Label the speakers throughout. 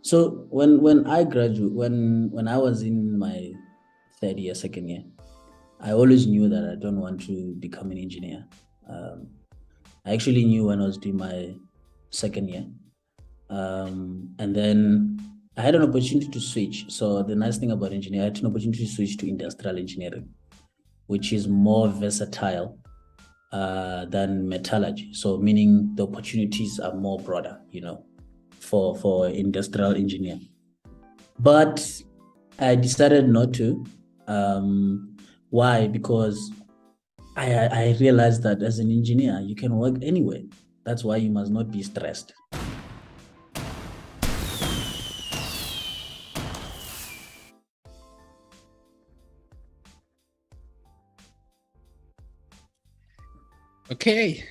Speaker 1: So when I graduate, when I was in my third year, second year, I always knew that I don't want to become an engineer. Um, I actually knew when I was doing my second year. And then I had an opportunity to switch. So the nice thing about engineering, I had an opportunity to switch to industrial engineering, which is more versatile than metallurgy. So meaning the opportunities are more broader, for industrial engineer. But I decided not to. Why? Because I realized that as an engineer, you can work anywhere. That's why you must not be stressed.
Speaker 2: Okay,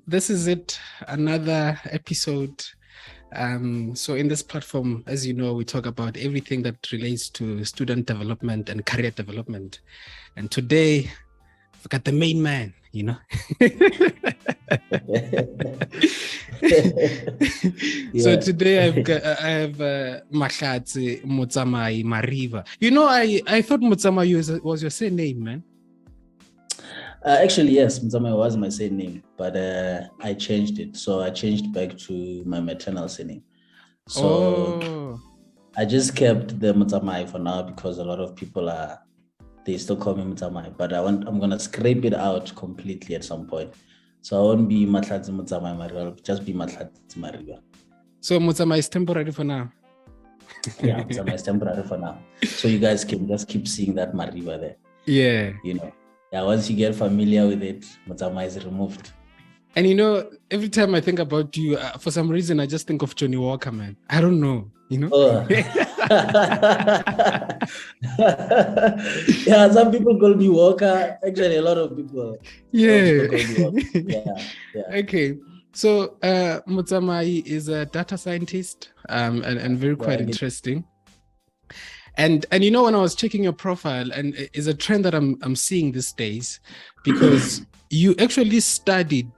Speaker 2: this is it, another episode. So in this platform, as you know, we talk about everything that relates to student development and career development. And today, we've got the main man,
Speaker 1: Yeah.
Speaker 2: So today I have Mahlatse Mariba. I thought Motsamai was your surname, man.
Speaker 1: Actually, yes, Mzama was my surname, but I changed it. So I changed back to my maternal surname. So I just kept the Mutsamai for now because a lot of people they still call me Mutsamai, but I'm gonna scrape it out completely at some point. So I won't be Mahlatse Mutsamai Mariba, I'll just be Mahlatse Mariba.
Speaker 2: So Mutsamai is temporary for now.
Speaker 1: Yeah, Mutsamai is temporary for now. So you guys can just keep seeing that Mariba there.
Speaker 2: Yeah.
Speaker 1: Yeah, once you get familiar with it, Mutsamai is removed.
Speaker 2: And every time I think about you, for some reason, I just think of Johnny Walker, man. I don't know,
Speaker 1: Oh. Yeah, some people call me Walker. Actually, a lot of people.
Speaker 2: Yeah.
Speaker 1: Call me Walker. Yeah.
Speaker 2: Okay. So Mutsamai is a data scientist, and very quite interesting. And when I was checking your profile, and it's a trend that I'm seeing these days, because you actually studied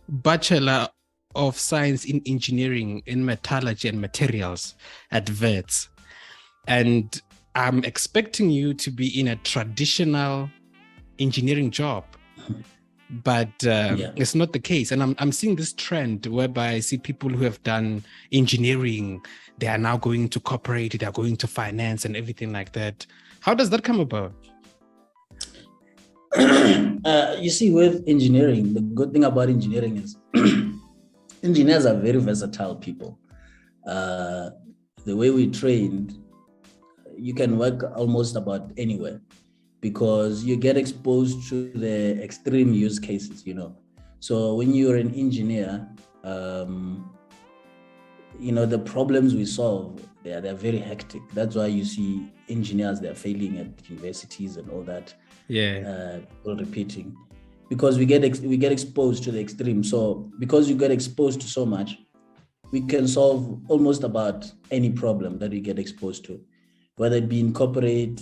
Speaker 2: Bachelor of Science in Engineering in Metallurgy and Materials at Wits. And I'm expecting you to be in a traditional engineering job, but it's not the case. And I'm seeing this trend whereby I see people who have done engineering, they are now going to corporate, they are going to finance and everything like that. How does that come about?
Speaker 1: You see, with engineering, the good thing about engineering is engineers are very versatile people. The way we trained, you can work almost about anywhere because you get exposed to the extreme use cases, So when you're an engineer, the problems we solve, they're very hectic. That's why you see engineers, they're failing at universities and all that.
Speaker 2: Yeah.
Speaker 1: All repeating, because we get exposed to the extreme. So because you get exposed to so much, we can solve almost about any problem that we get exposed to, whether it be in corporate,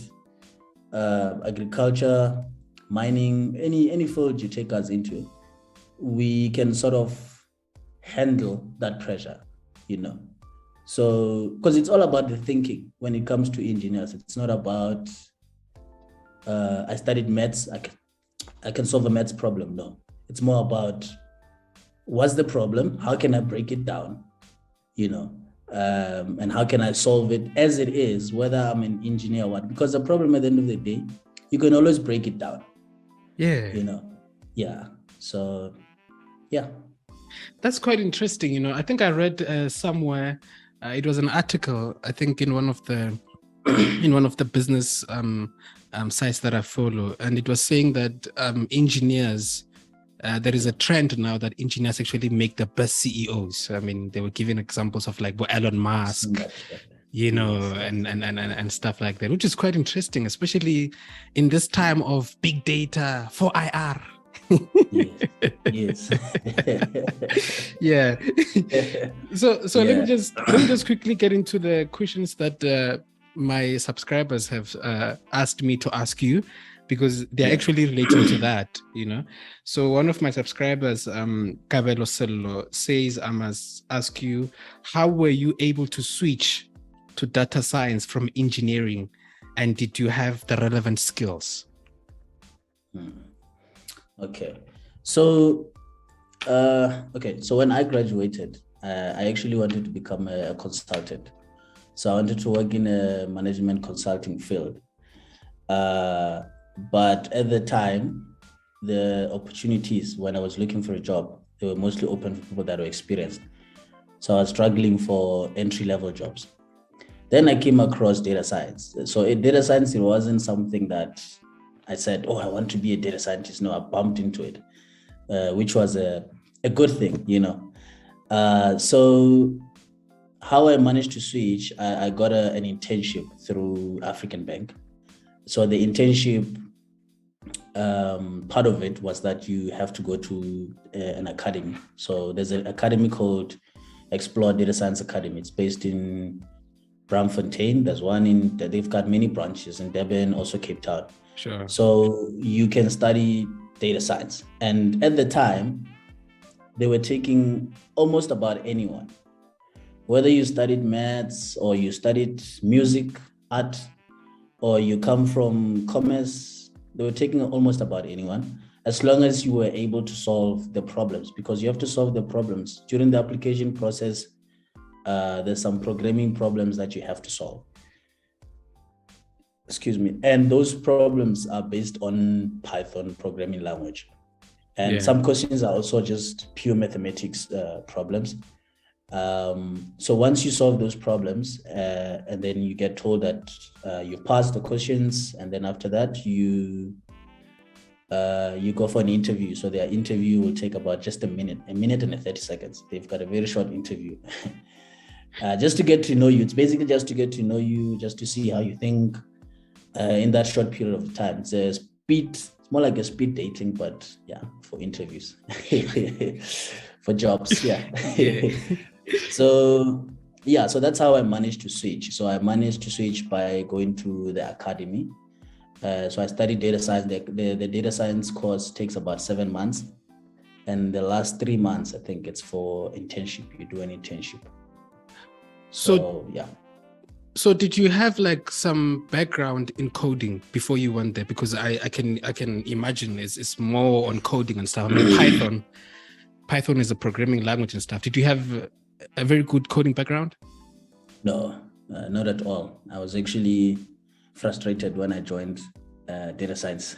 Speaker 1: agriculture, mining, any field you take us into, we can sort of handle that pressure. So because it's all about the thinking when it comes to engineers. It's not about I studied maths, I can solve a maths problem. No, it's more about what's the problem, how can I break it down, and how can I solve it as it is, whether I'm an engineer or what, because the problem at the end of the day, you can always break it down. Yeah. So yeah.
Speaker 2: That's quite interesting. I think I read somewhere, it was an article, I think in one of the business sites that I follow, and it was saying that engineers, there is a trend now that engineers actually make the best CEOs. I mean, they were giving examples of like Elon Musk, and stuff like that, which is quite interesting, especially in this time of big data, 4IR.
Speaker 1: Yes.
Speaker 2: Yeah. So let me just quickly get into the questions that my subscribers have asked me to ask you, because they're actually relating to that, you know. So one of my subscribers, Kabelo Sello, says, I must ask you, how were you able to switch to data science from engineering, and did you have the relevant skills?
Speaker 1: Okay. So when I graduated, I actually wanted to become a consultant. So I wanted to work in a management consulting field. But at the time, the opportunities when I was looking for a job, they were mostly open for people that were experienced. So I was struggling for entry-level jobs. Then I came across data science. So in data science, it wasn't something that I said, oh, I want to be a data scientist. No, I bumped into it, which was a good thing, you know. So how I managed to switch, I got an internship through African Bank. So the internship, part of it was that you have to go to an academy. So there's an academy called Explore Data Science Academy. It's based in Braamfontein. There's one they've got many branches in Durban, also Cape Town.
Speaker 2: Sure.
Speaker 1: So you can study data science. And at the time, they were taking almost about anyone. Whether you studied maths or you studied music, art, or you come from commerce, they were taking almost about anyone, as long as you were able to solve the problems, because you have to solve the problems. During the application process, there's some programming problems that you have to solve. Excuse me. And those problems are based on Python programming language. And some questions are also just pure mathematics problems. So once you solve those problems, and then you get told that you passed the questions, and then after that you go for an interview. So their interview will take about just a minute and 30 seconds. They've got a very short interview. Just to get to know you. It's basically just to get to know you, just to see how you think in that short period of time. It's more like a speed dating, but yeah, for interviews, for jobs. Yeah. So that's how I managed to switch. So I managed to switch by going to the academy. So I studied data science. The data science course takes about 7 months. And the last 3 months, I think it's for internship. You do an internship. So yeah.
Speaker 2: So did you have like some background in coding before you went there? Because I can imagine it's more on coding and stuff. I mean, Python is a programming language and stuff. Did you have a very good coding background?
Speaker 1: No, not at all. I was actually frustrated when I joined data science.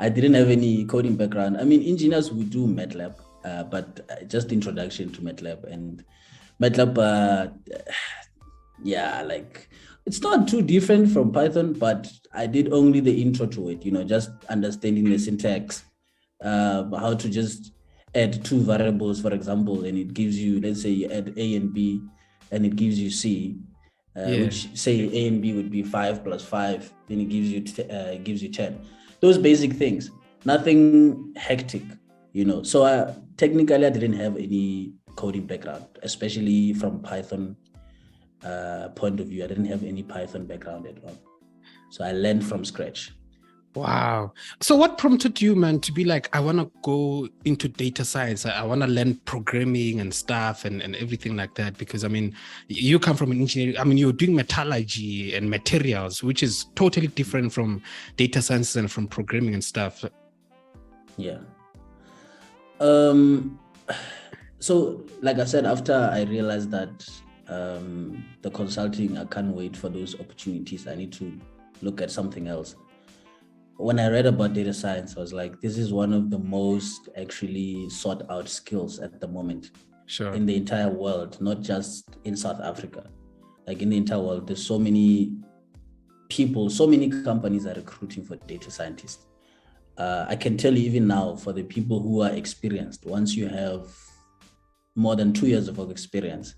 Speaker 1: I didn't have any coding background. I mean, engineers, we do MATLAB, but just introduction to MATLAB. And MATLAB, like it's not too different from Python, but I did only the intro to it, you know, just understanding the syntax, how to just add two variables, for example, and it gives you, let's say you add A and B, and it gives you C, which say A and B would be 5 plus 5, then it gives you 10. Those basic things, nothing hectic, you know. So technically, I didn't have any coding background, especially from Python point of view. I didn't have any Python background at all. So I learned from scratch.
Speaker 2: Wow. So what prompted you, man, to be like, I want to go into data science. I want to learn programming and stuff and everything like that? Because, I mean, you come from an engineering, I mean, you're doing metallurgy and materials, which is totally different from data science and from programming and stuff.
Speaker 1: Yeah. So, like I said, after I realized that the consulting, I can't wait for those opportunities. I need to look at something else. When I read about data science, I was like, this is one of the most actually sought out skills at the moment.
Speaker 2: Sure.
Speaker 1: In the entire world, not just in South Africa. Like in the entire world, there's so many people, so many companies are recruiting for data scientists. I can tell you even now, for the people who are experienced, once you have more than 2 years of work experience,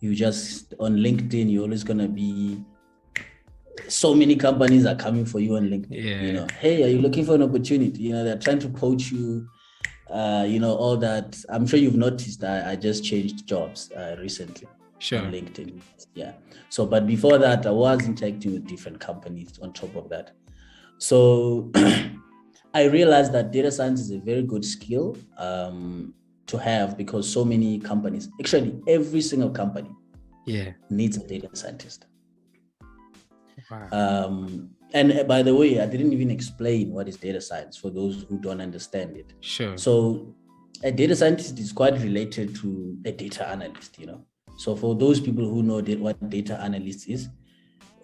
Speaker 1: you just, on LinkedIn, you're always going to be, so many companies are coming for you on LinkedIn.
Speaker 2: Yeah.
Speaker 1: You know, hey, are you looking for an opportunity? You know, they're trying to poach you, you know, all that. I'm sure you've noticed I just changed jobs recently.
Speaker 2: Sure.
Speaker 1: On LinkedIn. Yeah. So, but before that, I was interacting with different companies on top of that. So I realized that data science is a very good skill to have, because so many companies, actually every single company, needs a data scientist.
Speaker 2: Wow.
Speaker 1: And by the way, I didn't even explain what is data science for those who don't understand it.
Speaker 2: Sure.
Speaker 1: So a data scientist is quite related to a data analyst, So for those people who know what data analyst is,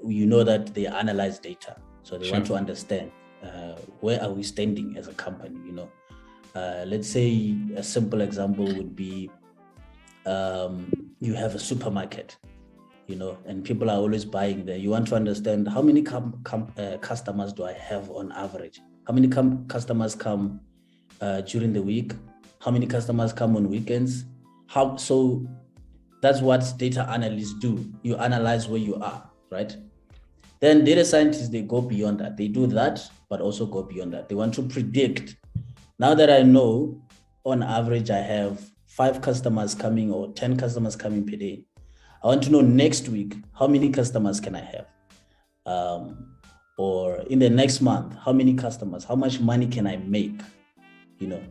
Speaker 1: you know that they analyze data. So they want to understand where are we standing as a company, Let's say a simple example would be you have a supermarket, and people are always buying there. You want to understand how many customers do I have on average? How many customers come during the week? How many customers come on weekends? So that's what data analysts do. You analyze where you are, right? Then data scientists, they go beyond that. They do that, but also go beyond that. They want to predict. Now that I know on average I have 5 customers coming or 10 customers coming per day, I want to know next week, how many customers can I have? Or in the next month, how many customers, how much money can I make?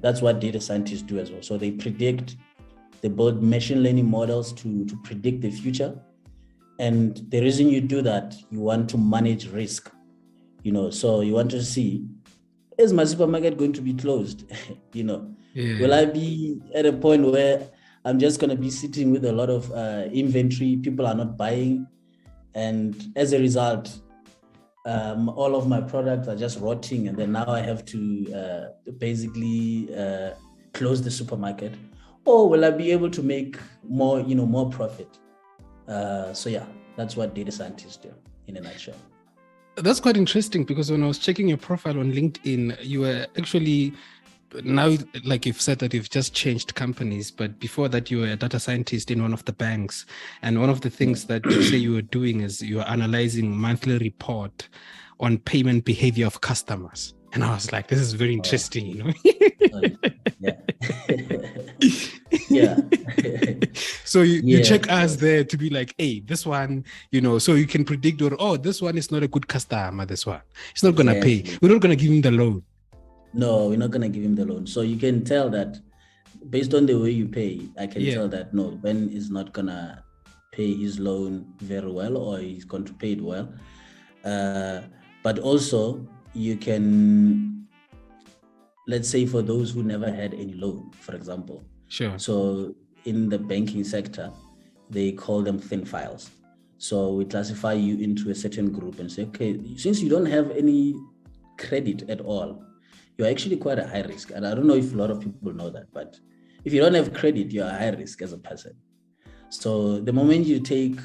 Speaker 1: That's what data scientists do as well. So they predict, they build machine learning models to predict the future. And the reason you do that, you want to manage risk, so you want to see, is my supermarket going to be closed? Will I be at a point where I'm just going to be sitting with a lot of inventory, people are not buying, and as a result, all of my products are just rotting, and then now I have to basically close the supermarket? Or will I be able to make more, more profit? So yeah, that's what data scientists do in a nutshell.
Speaker 2: That's quite interesting, because when I was checking your profile on LinkedIn, you were actually, now, like you've said that you've just changed companies, but before that you were a data scientist in one of the banks. And one of the things that you say you were doing is you were analyzing monthly report on payment behavior of customers. And I was like, this is very interesting,
Speaker 1: Yeah. Yeah.
Speaker 2: So you check us there to be like, hey, this one, so you can predict, this one is not a good customer, this one. It's not going to pay. We're not going to give him the loan.
Speaker 1: No, we're not going to give him the loan. So you can tell that based on the way you pay, I can tell that, no, Ben is not going to pay his loan very well, or he's going to pay it well. But also you can, let's say for those who never had any loan, for example.
Speaker 2: Sure.
Speaker 1: So in the banking sector, they call them thin files. So we classify you into a certain group and say, okay, since you don't have any credit at all, you're actually quite a high risk. And I don't know if a lot of people know that, but if you don't have credit, you're a high risk as a person. So the moment you take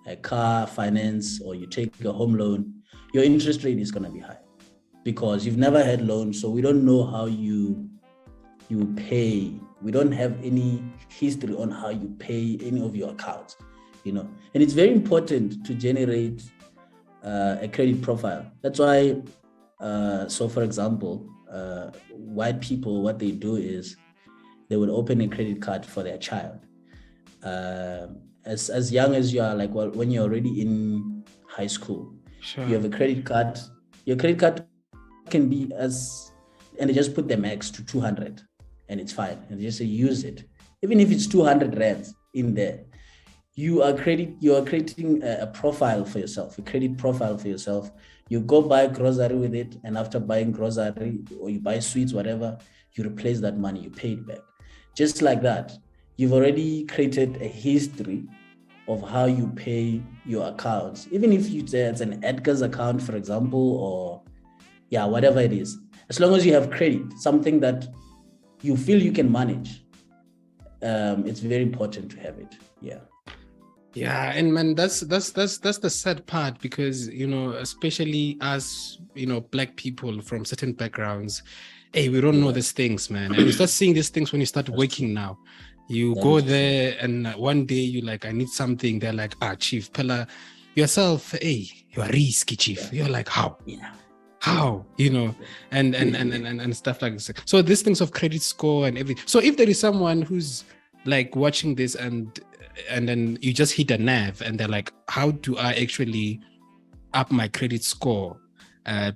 Speaker 1: a car finance or you take a home loan, your interest rate is going to be high because you've never had loans. So we don't know how you pay. We don't have any history on how you pay any of your accounts, and it's very important to generate a credit profile. That's why, so for example, white people, what they do is they would open a credit card for their child. As young as you are, like, well, when you're already in high school,
Speaker 2: sure,
Speaker 1: you have a credit card. Your credit card can be and they just put the max to 200 and it's fine. And they just say, use it. Even if it's 200 rands in there, you are creating a profile for yourself, a credit profile for yourself. You go buy grocery with it, and after buying grocery or you buy sweets, whatever, you replace that money, you pay it back. Just like that, you've already created a history of how you pay your accounts. Even if it's an Edgar's account, for example, or whatever it is, as long as you have credit, something that you feel you can manage, it's very important to have it.
Speaker 2: Yeah, and man, that's the sad part, because especially as Black people from certain backgrounds, hey, we don't know these things, man. And you start seeing these things when you start working now. You go there and one day you're like, I need something. They're like, Chief, Pella, yourself, hey, you are risky, Chief. You're like, how? How? And stuff like this. So these things of credit score and everything. So if there is someone who's like watching this and then you just hit a nerve and they're like, how do I actually up my credit score?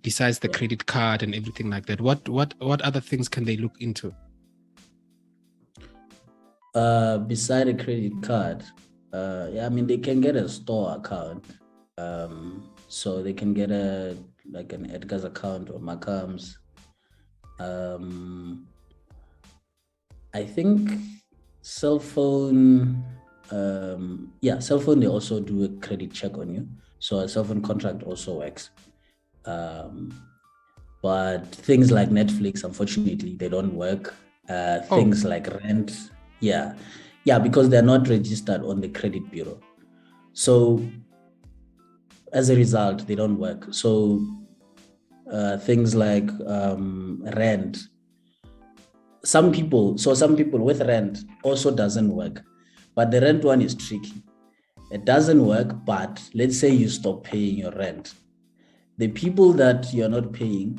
Speaker 2: besides the credit card and everything like that? What other things can they look into?
Speaker 1: Beside a credit card, I mean, they can get a store account. So they can get an Edgar's account or Macam's. I think cell phone, cell phone, they also do a credit check on you. So a cell phone contract also works. But things like Netflix, unfortunately, they don't work. Things like rent, because they're not registered on the credit bureau. So as a result, they don't work. So things like rent, some people with rent also doesn't work, but the rent one is tricky. It doesn't work, but let's say you stop paying your rent. The people that you're not paying,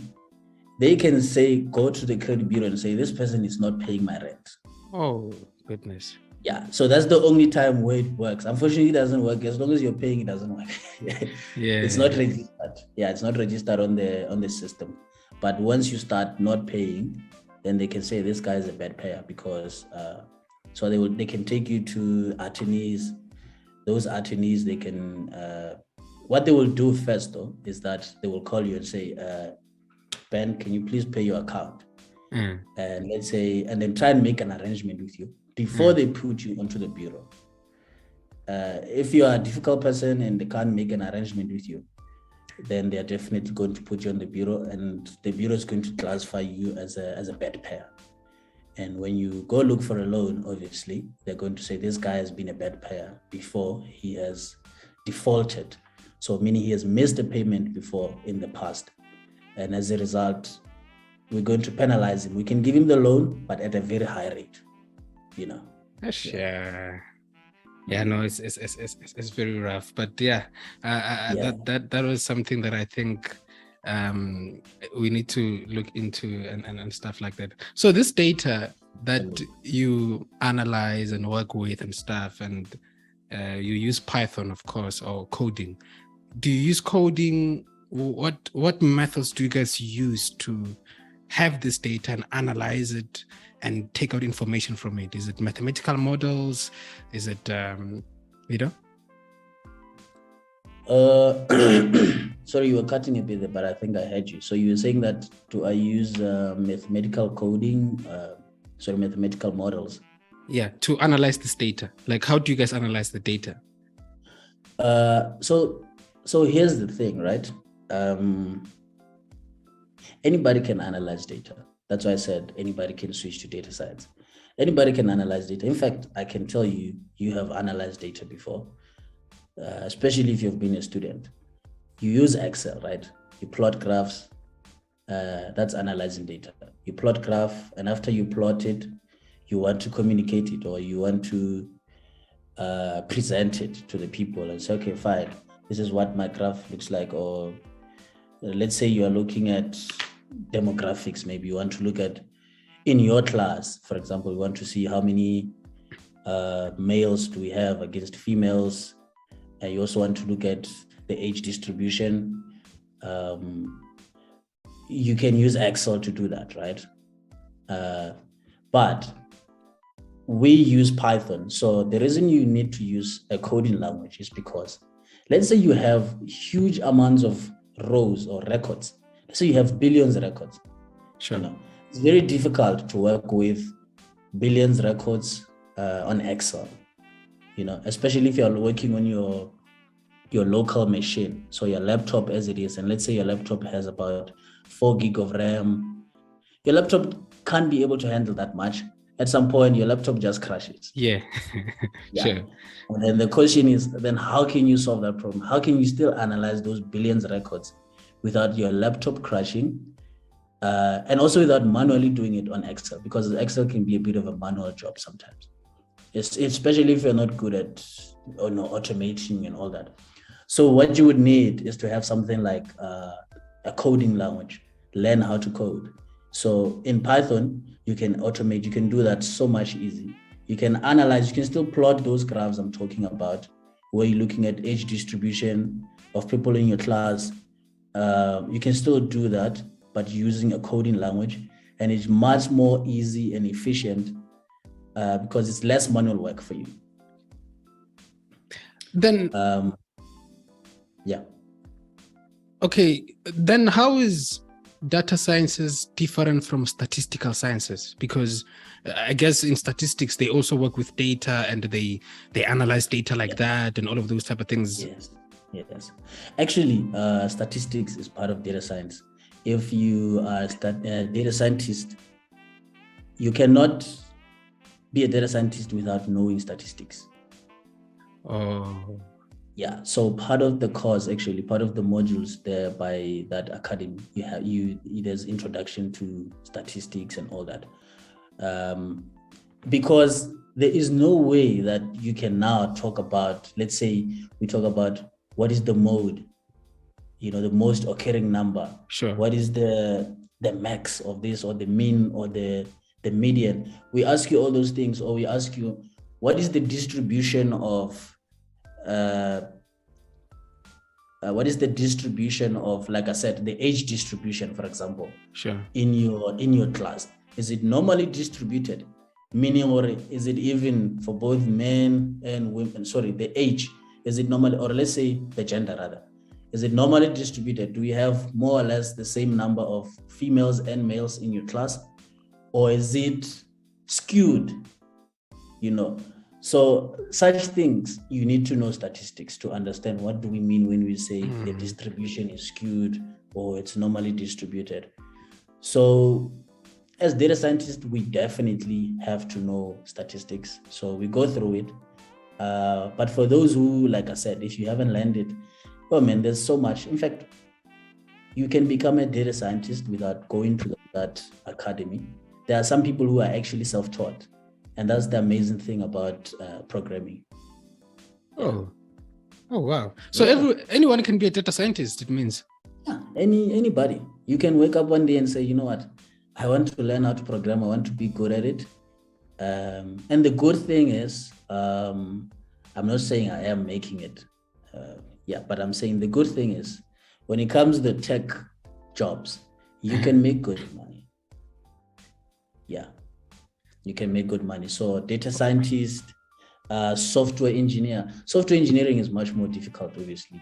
Speaker 1: they can say, go to the credit bureau and say, this person is not paying my rent.
Speaker 2: Oh, goodness.
Speaker 1: Yeah, so that's the only time where it works. Unfortunately, it doesn't work. As long as you're paying, it doesn't work. It's not registered. Yeah, it's not registered on the system. But once you start not paying, then they can say this guy is a bad payer, because so they can take you to attorneys. Those attorneys, they can what they will do first though is that they will call you and say, Ben, can you please pay your account? And let's say, and then try and make an arrangement with you before they put you onto the bureau. If you are a difficult person and they can't make an arrangement with you, then they are definitely going to put you on the bureau, and the bureau is going to classify you as a bad payer. And when you go look for a loan, obviously, they're going to say this guy has been a bad payer before, he has defaulted. So meaning he has missed a payment before in the past. And as a result, we're going to penalize him. We can give him the loan, but at a very high rate,
Speaker 2: Sure. Yeah, no, it's very rough. But that was something that I think we need to look into and stuff like that. So this data that you analyze and work with and stuff, and you use Python, of course, or coding. Do you use coding? What methods do you guys use to have this data and analyze it and take out information from it? Is it mathematical models? Is it
Speaker 1: Sorry, you were cutting a bit there, but I think I heard you. So you were saying that, do I use mathematical coding, mathematical models?
Speaker 2: Yeah, to analyze this data. Like, how do you guys analyze the data?
Speaker 1: So here's the thing, right? Anybody can analyze data. That's why I said anybody can switch to data science. Anybody can analyze data. In fact, I can tell you, you have analyzed data before, especially if you've been a student. You use Excel, right? You plot graphs. That's analyzing data. You plot graph, and after you plot it, you want to communicate it, or you want to present it to the people and say, okay, fine, this is what my graph looks like. Or let's say you are looking at demographics. Maybe you want to look at, in your class, for example, you want to see how many males do we have against females. And you also want to look at the age distribution. You can use Excel to do that, right? But we use Python. So the reason you need to use a coding language is because, let's say you have huge amounts of rows or records. Let's say you have billions of records.
Speaker 2: Sure.
Speaker 1: It's very difficult to work with billions of records on Excel, especially if you're working on your local machine. So your laptop as it is, and let's say your laptop has about 4 gig of RAM. Your laptop can't be able to handle that much. At some point, your laptop just crashes.
Speaker 2: Yeah. Sure.
Speaker 1: And then the question is, then how can you solve that problem? How can you still analyze those billions of records without your laptop crashing, and also without manually doing it on Excel? Because Excel can be a bit of a manual job sometimes, especially if you're not good at automating and all that. So what you would need is to have something like a coding language, learn how to code. So in Python, you can automate, you can do that so much easy. You can analyze, you can still plot those graphs I'm talking about, where you're looking at age distribution of people in your class. you can still do that, but using a coding language, and it's much more easy and efficient because it's less manual work for you.
Speaker 2: Then,
Speaker 1: yeah.
Speaker 2: Okay, then how is data sciences different from statistical sciences? Because I guess in statistics, they also work with data and they analyze data like that and all of those type of things.
Speaker 1: Yes. Actually, statistics is part of data science. If you are a data scientist, you cannot be a data scientist without knowing statistics.
Speaker 2: Oh.
Speaker 1: Yeah, so part of the course, actually, part of the modules there by that academy, there's introduction to statistics and all that. Because there is no way that you can now talk about, let's say we talk about what is the mode, the most occurring number.
Speaker 2: Sure.
Speaker 1: What is the max of this, or the mean, or the median? We ask you all those things, or we ask you what is the distribution of like I said, the age distribution, for example.
Speaker 2: Sure.
Speaker 1: In your class, is it normally distributed? Meaning, or is it even for both men and women? Sorry, the age, is it normally, or let's say the gender rather, is it normally distributed? Do we have more or less the same number of females and males in your class, or is it skewed? So such things, you need to know statistics to understand what do we mean when we say the distribution is skewed or it's normally distributed. So as data scientists, we definitely have to know statistics. So we go through it. But for those who, like I said, if you haven't learned it, oh man, there's so much. In fact, you can become a data scientist without going to that academy. There are some people who are actually self-taught. And that's the amazing thing about programming.
Speaker 2: Oh wow! So anyone can be a data scientist. It means
Speaker 1: anybody. You can wake up one day and say, you know what, I want to learn how to program. I want to be good at it. And the good thing is, I'm not saying I am making it. But I'm saying the good thing is, when it comes to the tech jobs, you can make good money. Yeah. You can make good money. So data scientist, software engineer. Software engineering is much more difficult, obviously,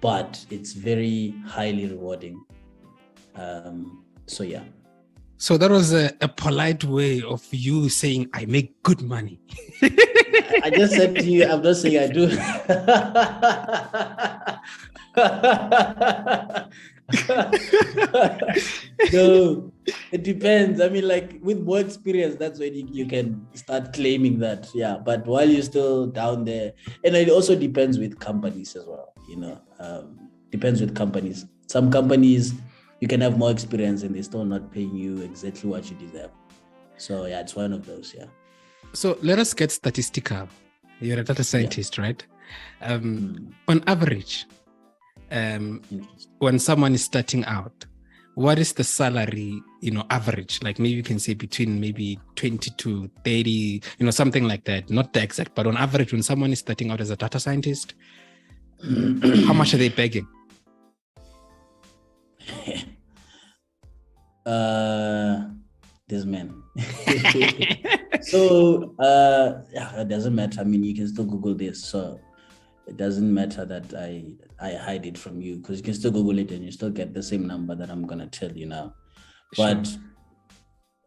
Speaker 1: but it's very highly rewarding. So yeah.
Speaker 2: So that was a polite way of you saying, I make good money.
Speaker 1: I just said to you, I'm not saying I do. No, it depends. I mean, like with more experience, that's when you can start claiming that. Yeah, but while you're still down there, and it also depends with companies as well. Depends with companies. Some companies you can have more experience and they're still not paying you exactly what you deserve. So yeah, it's one of those. Yeah.
Speaker 2: So let us get statistical. You're a data scientist, right? On average, when someone is starting out, what is the salary, average? Like maybe you can say between maybe 20 to 30, something like that. Not the exact, but on average, when someone is starting out as a data scientist, how much are they begging?
Speaker 1: This man. So it doesn't matter. I mean, you can still Google this. So it doesn't matter that I hide it from you, because you can still Google it and you still get the same number that I'm gonna tell you now. But
Speaker 2: Sure.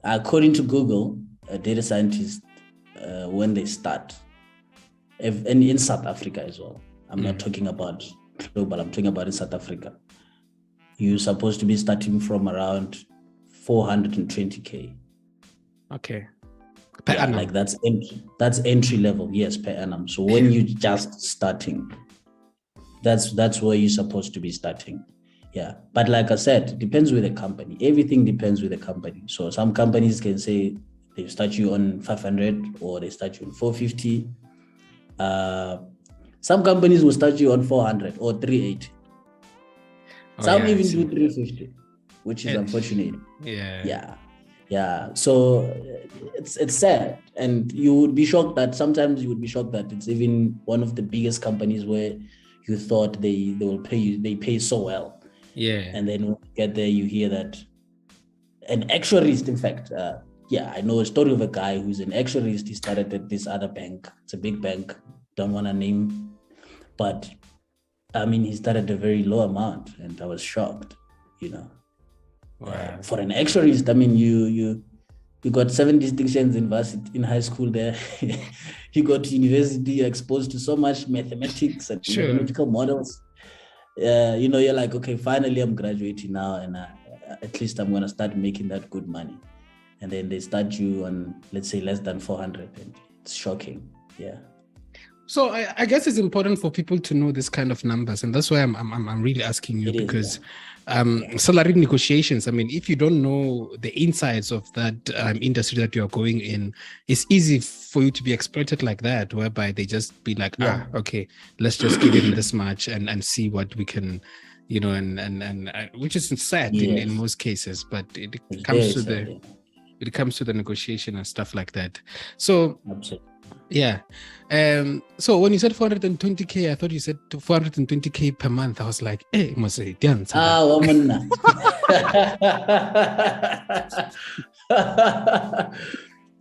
Speaker 1: According to Google, a data scientist, when they start, and in South Africa as well, I'm not talking about global, I'm talking about in South Africa, you're supposed to be starting from around 420K.
Speaker 2: Okay. Per annum.
Speaker 1: Like that's entry level, yes, per annum. So when you're just starting, that's where you're supposed to be starting. Yeah, but like I said, it depends with the company. Everything depends with the company. So some companies can say they start you on 500 or they start you on 450. Some companies will start you on 400 or 380. Some even do 350, which is unfortunate. Yeah. So it's sad, and you would be shocked that sometimes it's even one of the biggest companies where you thought they will pay you, they pay so well.
Speaker 2: Yeah.
Speaker 1: And then when you get there, you hear that an actuarist, in fact, I know a story of a guy who's an actuarist. He started at this other bank. It's a big bank. Don't want to name, but I mean, he started a very low amount, and I was shocked.
Speaker 2: Wow.
Speaker 1: For an actuarist, I mean, you got 7 distinctions in high school there. You go to university, you're exposed to so much mathematics and mathematical models. You're like, okay, finally I'm graduating now, and at least I'm going to start making that good money. And then they start you on, let's say, less than 400, and it's shocking. Yeah.
Speaker 2: So I guess it's important for people to know this kind of numbers, and that's why I'm really asking you, because salary negotiations, I mean, if you don't know the insides of that industry that you're going in, it's easy for you to be exploited like that, whereby they just be like, okay, let's just give him this much and see what we can, and which is sad in most cases, but it comes to the negotiation and stuff like that. So
Speaker 1: absolutely.
Speaker 2: Yeah. So when you said 420K, I thought you said 420K per month. I was like, hey, must say,
Speaker 1: woman.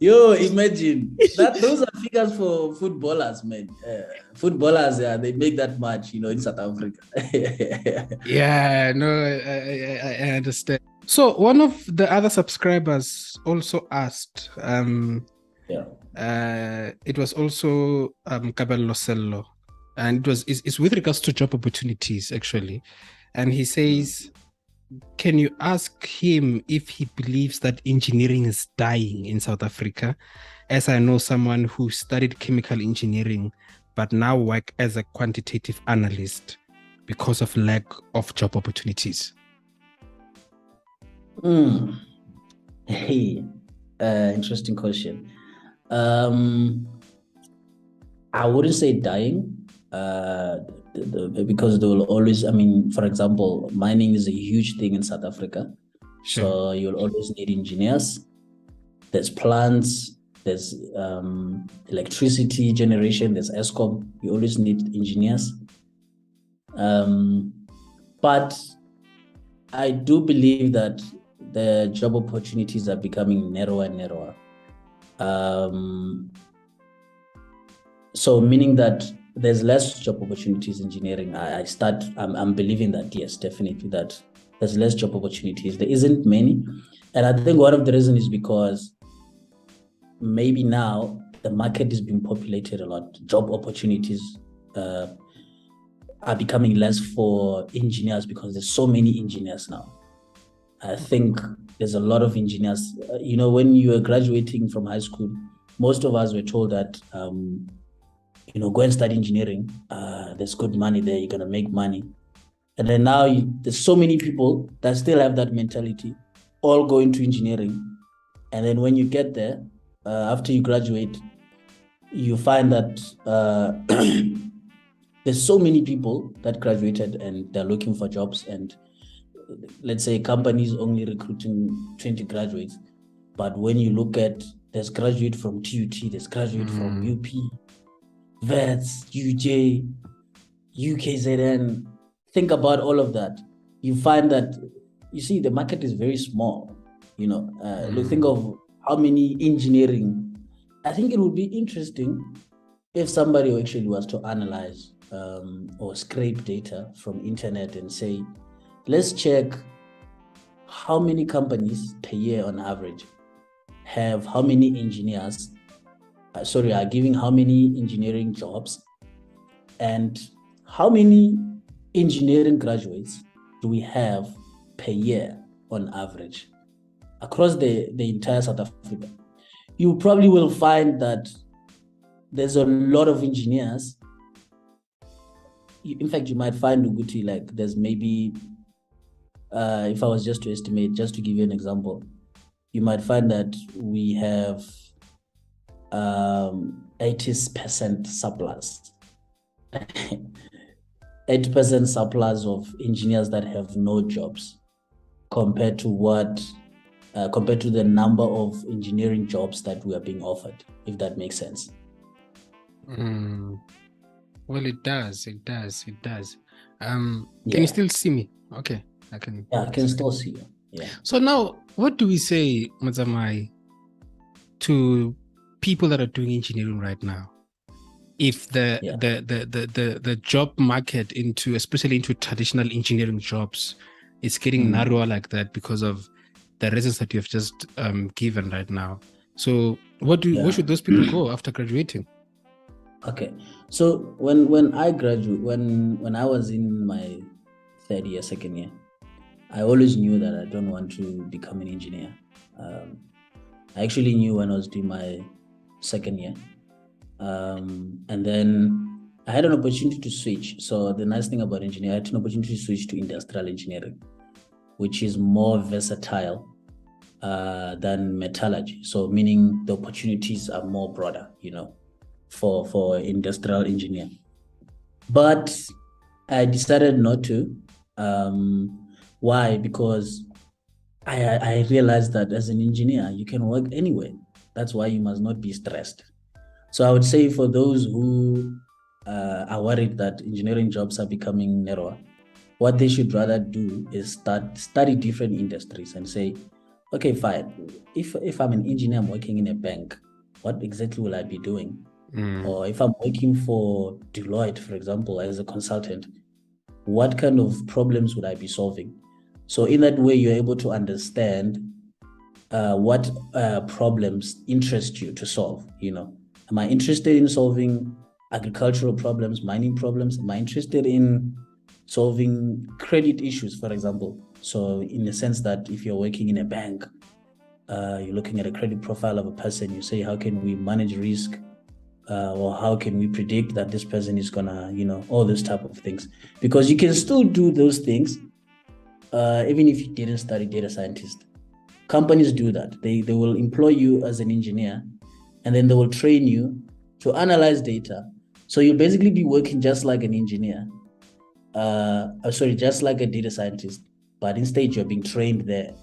Speaker 1: Yo, imagine that those are figures for footballers, man. Footballers, they make that much, in South Africa.
Speaker 2: Yeah, no, I understand. So one of the other subscribers also asked, it was also Cabello Cello, and it's with regards to job opportunities, actually. And he says, can you ask him if he believes that engineering is dying in South Africa, as I know someone who studied chemical engineering but now work as a quantitative analyst because of lack of job opportunities?
Speaker 1: Hey, interesting question. I wouldn't say dying, because there will always, I mean, for example, mining is a huge thing in South Africa. Sure. So you'll always need engineers. There's plants, there's electricity generation, there's ESCOM. You always need engineers. But I do believe that the job opportunities are becoming narrower and narrower. So meaning that there's less job opportunities in engineering. I'm believing that, yes, definitely, that there's less job opportunities. There isn't many. And I think one of the reasons is because maybe now the market is being populated a lot. Job opportunities are becoming less for engineers because there's so many engineers now. I think there's a lot of engineers. When you were graduating from high school, most of us were told that, go and study engineering. There's good money there. You're going to make money. And then now there's so many people that still have that mentality, all go into engineering. And then when you get there, after you graduate, you find that there's so many people that graduated and they're looking for jobs. And let's say companies only recruiting 20 graduates. But when you look at, there's graduate from TUT, there's graduate from UP, VETS, UJ, UKZN. Think about all of that. You find that, you see, the market is very small. Think of how many engineering. I think it would be interesting if somebody actually was to analyze or scrape data from internet and say, let's check how many companies per year on average have how many engineers, are giving how many engineering jobs, and how many engineering graduates do we have per year on average across the entire South Africa. You probably will find that there's a lot of engineers. In fact, you might find, Uguti, like there's maybe, if I was just to estimate, just to give you an example, you might find that we have 80% surplus. 80% surplus of engineers that have no jobs compared to the number of engineering jobs that we are being offered, if that makes sense.
Speaker 2: Well, it does. It does. It does. Can you
Speaker 1: Yeah.
Speaker 2: still see me? Okay, I can.
Speaker 1: Yeah, I can still see you. Yeah.
Speaker 2: So now, what do we say, Muzamai, to people that are doing engineering right now? If
Speaker 1: Yeah.
Speaker 2: the job market especially into traditional engineering jobs is getting narrower like that because of the reasons that you have just given right now. So where should those people go after graduating?
Speaker 1: Okay. So when I graduate, when I was in my third year, second year, I always knew that I don't want to become an engineer. I actually knew when I was doing my second year. And then I had an opportunity to switch. So the nice thing about engineering, I had an opportunity to switch to industrial engineering, which is more versatile than metallurgy. So meaning the opportunities are more broader, for industrial engineer. But I decided not to. Why? Because I realized that as an engineer, you can work anywhere. That's why you must not be stressed. So I would say for those who are worried that engineering jobs are becoming narrower, what they should rather do is study different industries and say, okay, fine. If I'm an engineer, I'm working in a bank, what exactly will I be doing? Or if I'm working for Deloitte, for example, as a consultant, what kind of problems would I be solving? So in that way, you're able to understand what problems interest you to solve. Am I interested in solving agricultural problems, mining problems? Am I interested in solving credit issues, for example? So in the sense that if you're working in a bank, you're looking at a credit profile of a person, you say, how can we manage risk? Or how can we predict that this person is gonna, all those type of things? Because you can still do those things even if you didn't study data scientist. Companies do that. They will employ you as an engineer, and then they will train you to analyze data. So you'll basically be working just like an engineer, just like a data scientist, but instead you're being trained there.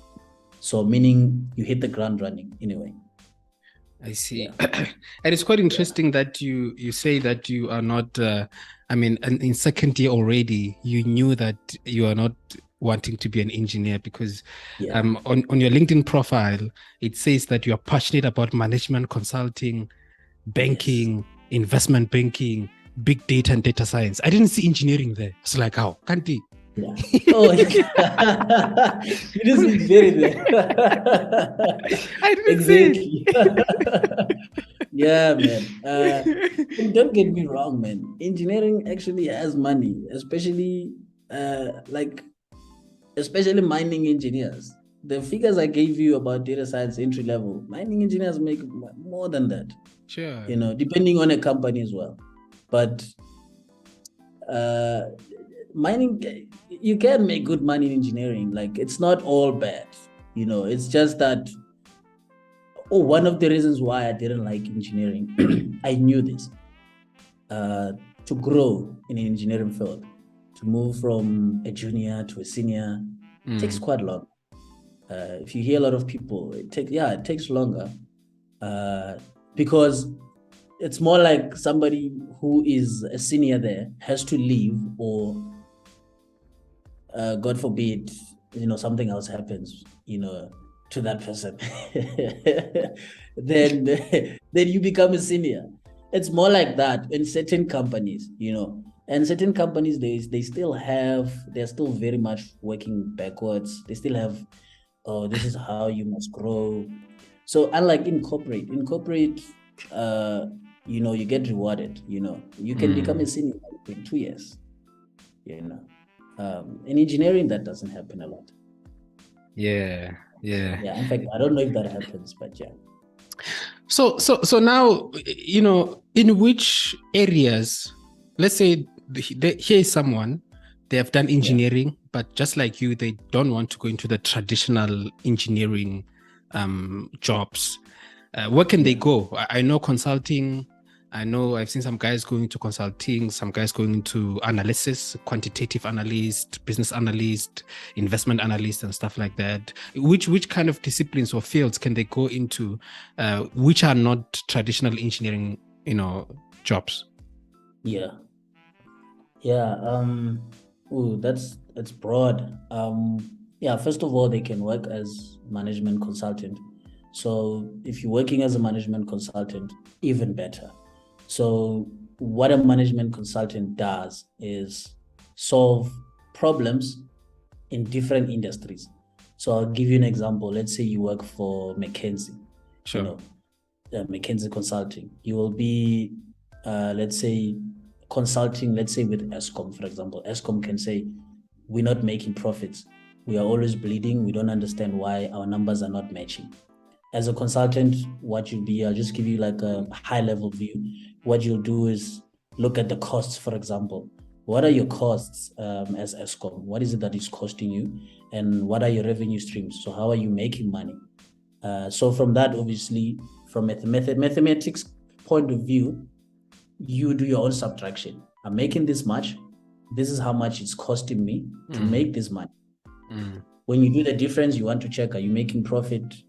Speaker 1: So meaning you hit the ground running anyway.
Speaker 2: I see. Yeah. And it's quite interesting that you say that you are not, in second year already, you knew that you are not wanting to be an engineer because on your LinkedIn profile, it says that you are passionate about management consulting, banking, investment banking, big data and data science. I didn't see engineering there. It's like, how? Can't he?
Speaker 1: Yeah. Oh, you didn't see very there.
Speaker 2: I didn't
Speaker 1: exactly. Yeah, man. Don't get me wrong, man. Engineering actually has money, especially especially mining engineers. The figures I gave you about data science entry level, mining engineers make more than that.
Speaker 2: Sure.
Speaker 1: Depending on a company as well. But mining, you can make good money in engineering. Like, it's not all bad. It's just that one of the reasons why I didn't like engineering, I knew this. To grow in an engineering field, to move from a junior to a senior, takes quite long. If you hear a lot of people, it takes longer because it's more like somebody who is a senior there has to leave, or God forbid, something else happens, to that person. then you become a senior. It's more like that in certain companies, and certain companies, they're still very much working backwards. They still have, this is how you must grow. So unlike in corporate, you get rewarded. You can become a senior in 2 years. In engineering, that doesn't happen a lot.
Speaker 2: Yeah.
Speaker 1: In fact, I don't know if that happens, but yeah.
Speaker 2: So now, in which areas, let's say here is someone, they have done engineering, but just like you, they don't want to go into the traditional engineering jobs. Where can they go? I know consulting. I know I've seen some guys going into consulting, some guys going into analysis, quantitative analyst, business analyst, investment analyst, and stuff like that. Which kind of disciplines or fields can they go into, which are not traditional engineering, jobs?
Speaker 1: Yeah. Yeah, that's broad. Yeah, first of all, they can work as management consultant. So if you're working as a management consultant, even better. So what a management consultant does is solve problems in different industries. So I'll give you an example. Let's say you work for McKinsey, you
Speaker 2: Sure.
Speaker 1: know, McKinsey Consulting. You will be, let's say, consulting, let's say with ESCOM, for example. ESCOM can say, we're not making profits. We are always bleeding. We don't understand why our numbers are not matching. As a consultant, what you'll be, I'll just give you like a high level view. What you'll do is look at the costs, for example. What are your costs as ESCOM? What is it that is costing you? And what are your revenue streams? So how are you making money? So from that, obviously, from mathematics point of view, you do your own subtraction. I'm making this much. This is how much it's costing me to make this money. When you do the difference, you want to check, are you making profit?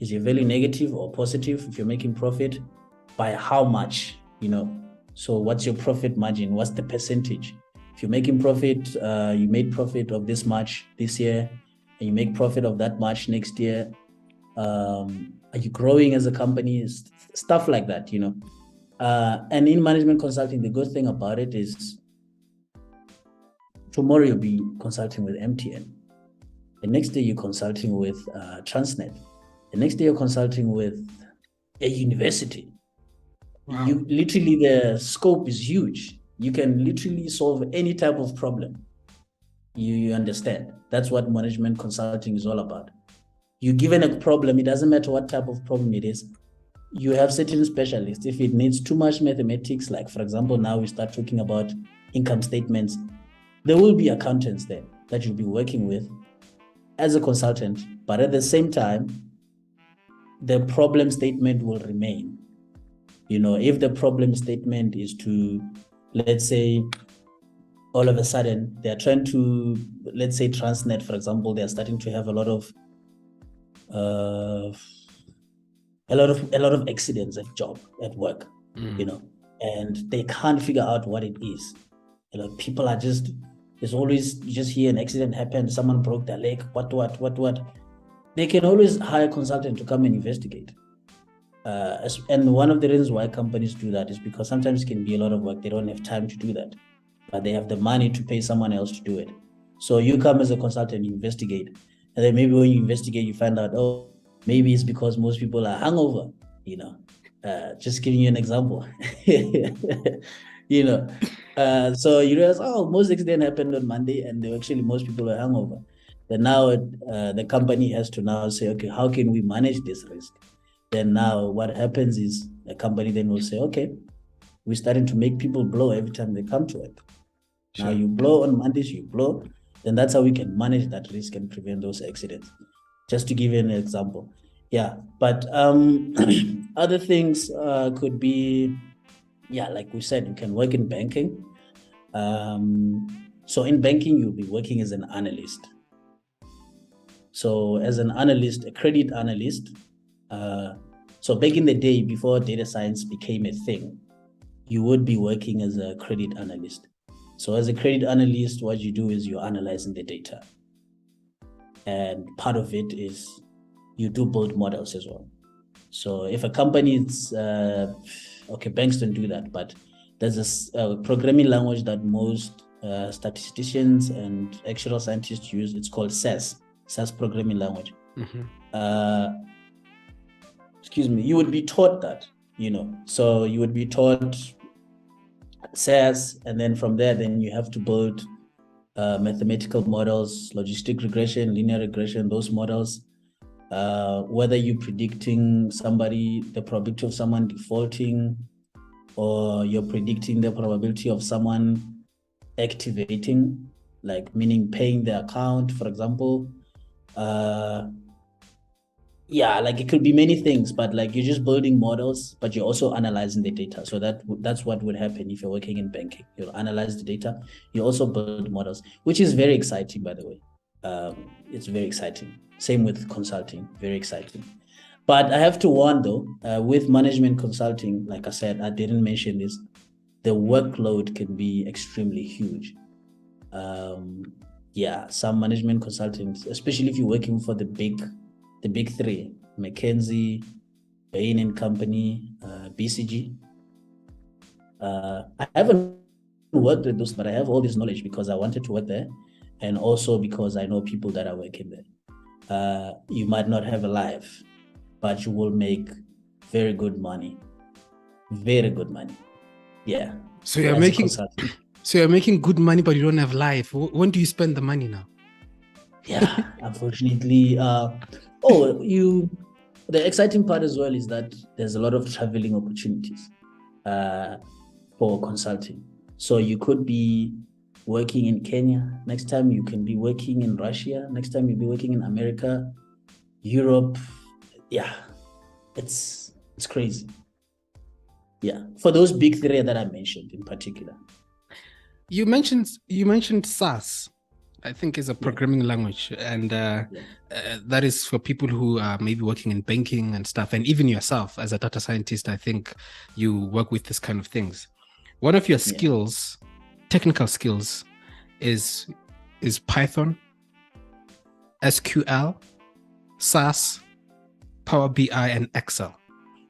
Speaker 1: Is your value negative or positive? If you're making profit, by how much, So what's your profit margin? What's the percentage? If you're making profit, you made profit of this much this year, and you make profit of that much next year. Are you growing as a company? Stuff like that, And in management consulting, the good thing about it is tomorrow you'll be consulting with MTN. The next day you're consulting with Transnet. The next day you're consulting with a university. Wow. You literally, the scope is huge. You can literally solve any type of problem. You understand? That's what management consulting is all about. You're given a problem, it doesn't matter what type of problem it is. You have certain specialists. If it needs too much mathematics, like for example, now we start talking about income statements, there will be accountants there that you'll be working with as a consultant, but at the same time, the problem statement will remain. If the problem statement is to, let's say, all of a sudden they're trying to, let's say Transnet, for example, they're starting to have a lot of accidents at work, and they can't figure out what it is. People are just, there's always, you just hear an accident happened, someone broke their leg, what. They can always hire a consultant to come and investigate. And one of the reasons why companies do that is because sometimes it can be a lot of work. They don't have time to do that, but they have the money to pay someone else to do it. So you come as a consultant, you investigate, and then maybe when you investigate, you find out, oh, maybe it's because most people are hungover, just giving you an example. So you realize, oh, most accidents happened on Monday, and actually most people were hungover. Then now the company has to now say, okay, how can we manage this risk? Then now what happens is the company then will say, okay, we're starting to make people blow every time they come to work. Sure. Now you blow on Mondays, you blow, then that's how we can manage that risk and prevent those accidents. Just to give you an example. Yeah, but other things could be, like we said, you can work in banking. So in banking, you'll be working as an analyst. So as an analyst, a credit analyst, so back in the day, before data science became a thing, you would be working as a credit analyst. So as a credit analyst, what you do is you're analyzing the data. And part of it is you do build models as well. So if a company is, banks don't do that, but there's a programming language that most statisticians and actuarial scientists use. It's called SAS programming language. You would be taught that, so you would be taught SAS, and then from there, then you have to build mathematical models, logistic regression, linear regression, those models, whether you're predicting the probability of someone defaulting, or you're predicting the probability of someone activating, like meaning paying their account, for example. It could be many things, but like you're just building models, but you're also analyzing the data. So that's what would happen if you're working in banking. You'll analyze the data, you also build models, which is very exciting, by the way. It's very exciting. Same with consulting, very exciting. But I have to warn though, with management consulting, like I said, I didn't mention this, the workload can be extremely huge. Some management consultants, especially if you're working for the big three, McKinsey, Bain and Company, BCG. I haven't worked with those, but I have all this knowledge because I wanted to work there, and also because I know people that are working there. You might not have a life, but you will make very good money. Very good money. Yeah.
Speaker 2: So you're making good money, but you don't have life. When do you spend the money now?
Speaker 1: Yeah, unfortunately. The exciting part as well is that there's a lot of traveling opportunities for consulting. So you could be working in Kenya. Next time you can be working in Russia. Next time you'll be working in America, Europe. Yeah, it's crazy. Yeah, for those big three that I mentioned in particular.
Speaker 2: You mentioned SAS, I think is a programming language, and that is for people who are maybe working in banking and stuff, and even yourself as a data scientist, I think you work with this kind of things. One of your skills, technical skills, is Python, SQL, SAS, Power BI, and Excel.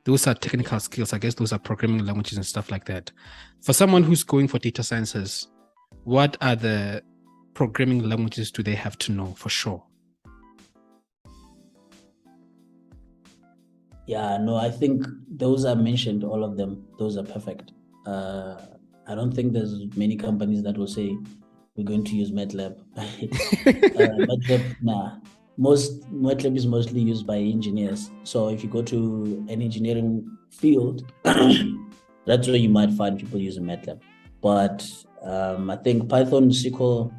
Speaker 2: Those are technical skills. I guess those are programming languages and stuff like that. For someone who's going for data sciences, what are the programming languages do they have to know for sure?
Speaker 1: Yeah, no, I think those are mentioned, all of them. Those are perfect. I don't think there's many companies that will say we're going to use MATLAB. MATLAB, nah. MATLAB is mostly used by engineers. So if you go to an engineering field, that's where you might find people using MATLAB. But I think Python, SQL,